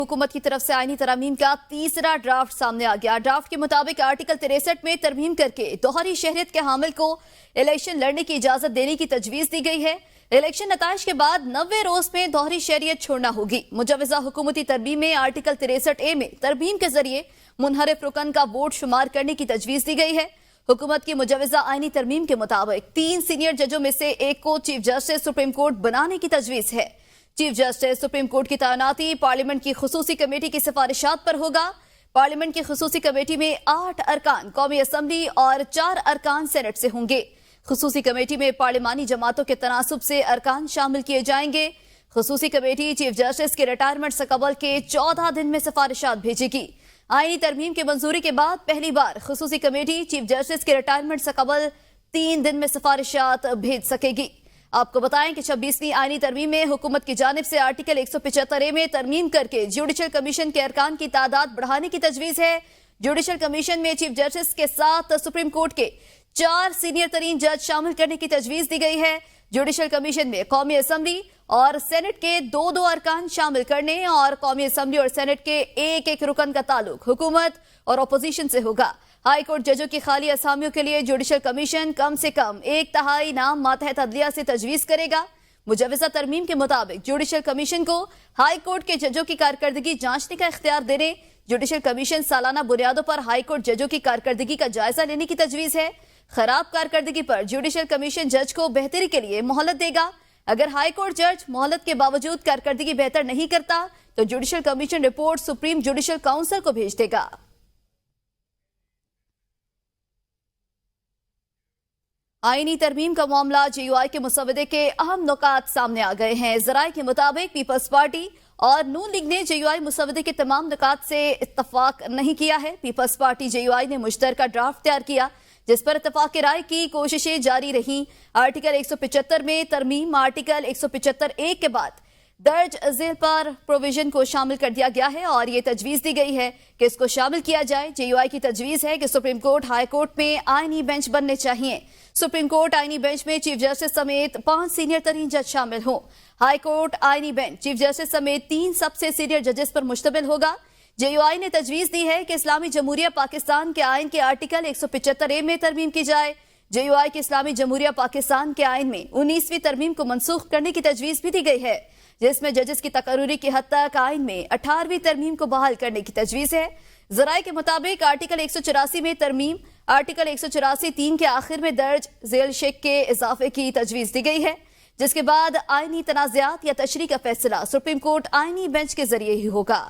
हुकूमत की तरफ से आईनी तरमीम का तीसरा ड्राफ्ट सामने आ गया। ड्राफ्ट के मुताबिक आर्टिकल 63 में तरमीम करके दोहरी शहरियत के हामिल को इलेक्शन लड़ने की इजाजत देने की तजवीज दी गई है। इलेक्शन नताइज के बाद 90 रोज में दोहरी शहरियत छोड़ना होगी। मुजवजा हुकूमती तरमीम में आर्टिकल 63A में तरमीम के जरिए मुनहरिफ रुकन का वोट शुमार करने की तजवीज दी गई है। हुकूमत की मुजवजा आईनी तरमीम के मुताबिक 3 सीनियर जजों में से एक को चीफ जस्टिस सुप्रीम कोर्ट बनाने की तजवीज है। चीफ जस्टिस सुप्रीम कोर्ट की तैनाती पार्लियामेंट की खुसूसी कमेटी की सिफारिशात पर होगा। पार्लियामेंट की खुसूसी कमेटी में 8 अरकान कौमी असम्बली और 4 अरकान सेनेट से होंगे। खुसूसी कमेटी में पार्लिमानी जमातों के तनासुब से अरकान शामिल किए जाएंगे। खुसूसी कमेटी चीफ जस्टिस के रिटायरमेंट से कबल के 14 दिन में सिफारिशात भेजेगी। आईनी तरमीम की मंजूरी के बाद पहली बार खुसूसी कमेटी चीफ जस्टिस के रिटायरमेंट से कबल 3 दिन में सिफारिशात भेज सकेगी। आपको बताएं कि 26वीं आईनी तरमीम में हुकूमत की जानिब से आर्टिकल 175A में तरमीम करके जुडिशल कमीशन के अरकान की तादाद बढ़ाने की तजवीज है। जुडिशल कमीशन में चीफ जस्टिस के साथ सुप्रीम कोर्ट के 4 सीनियर तरीन जज शामिल करने की तजवीज दी गई है। जुडिशल कमीशन में कौमी असम्बली और सेनेट के 2-2 अरकान शामिल करने और कौमी असम्बली और सेनेट के एक रुकन का ताल्लुक हुकूमत और अपोजिशन से होगा। हाई कोर्ट जजों की खाली असामियों के लिए जुडिशल कमीशन कम से कम 1/3 नाम मातहत अदलिया से तजवीज करेगा। मुजवजा तरमीम के मुताबिक जुडिशल कमीशन को हाई कोर्ट के जजों की कारकर्दगी जांचने का इख्तियार देने जुडिशल कमीशन सालाना बुनियादों पर हाई कोर्ट जजों की कारकर्दगी का जायजा लेने की तजवीज है। खराब कारकर्दगी पर जुडिशल कमीशन जज को बेहतरी के लिए मोहलत देगा। अगर हाई कोर्ट जज मोहलत के बावजूद कारकर्दगी बेहतर नहीं करता तो judicial commission report supreme judicial council को भेज देगा। आईनी तरमीम का मामला JUI के मुसवदे के अहम नुकात सामने आ गए हैं। जराये के मुताबिक पीपल्स पार्टी और नून लीग ने JUI मुसवदे के तमाम नुकात से इत्तफाक नहीं किया है। पीपल्स पार्टी JUI ने मुश्तरका ड्राफ्ट तैयार किया जिस पर इत्तफाक राय की कोशिशें जारी रहीं। आर्टिकल 175 में तरमीम आर्टिकल 175A के बाद दर्ज झेल पर प्रोविजन को शामिल कर दिया गया है और ये तजवीज दी गई है कि इसको शामिल किया जाए। JUI की तजवीज है कि सुप्रीम कोर्ट हाई कोर्ट में आईनी बेंच बनने चाहिए। सुप्रीम कोर्ट आईनी बेंच में चीफ जस्टिस समेत 5 सीनियर तरीन जज शामिल हों। हाई कोर्ट आईनी बेंच चीफ जस्टिस समेत 3 सबसे सीनियर जजेस पर मुश्तमिल होगा। JUI ने तजवीज दी है कि इस्लामी जमहूरिया पाकिस्तान के आइन के आर्टिकल 175A में तरमीम की जाए। JUI के इस्लामी जमहूरिया पाकिस्तान के आइन में 19वीं तरमीम को मनसूख करने की तजवीज भी दी गई है जिसमें जजेस की तकर्रुरी की हद तक आइन में 18वीं तरमीम को बहाल करने की तजवीज है। जराये के मुताबिक आर्टिकल 184 में तरमीम आर्टिकल 184(3) के आखिर में दर्ज झेल शेक के इजाफे की तजवीज दी गई है जिसके बाद आईनी तनाज़ात या तशरीह का फैसला सुप्रीम कोर्ट आईनी बेंच के जरिए ही होगा।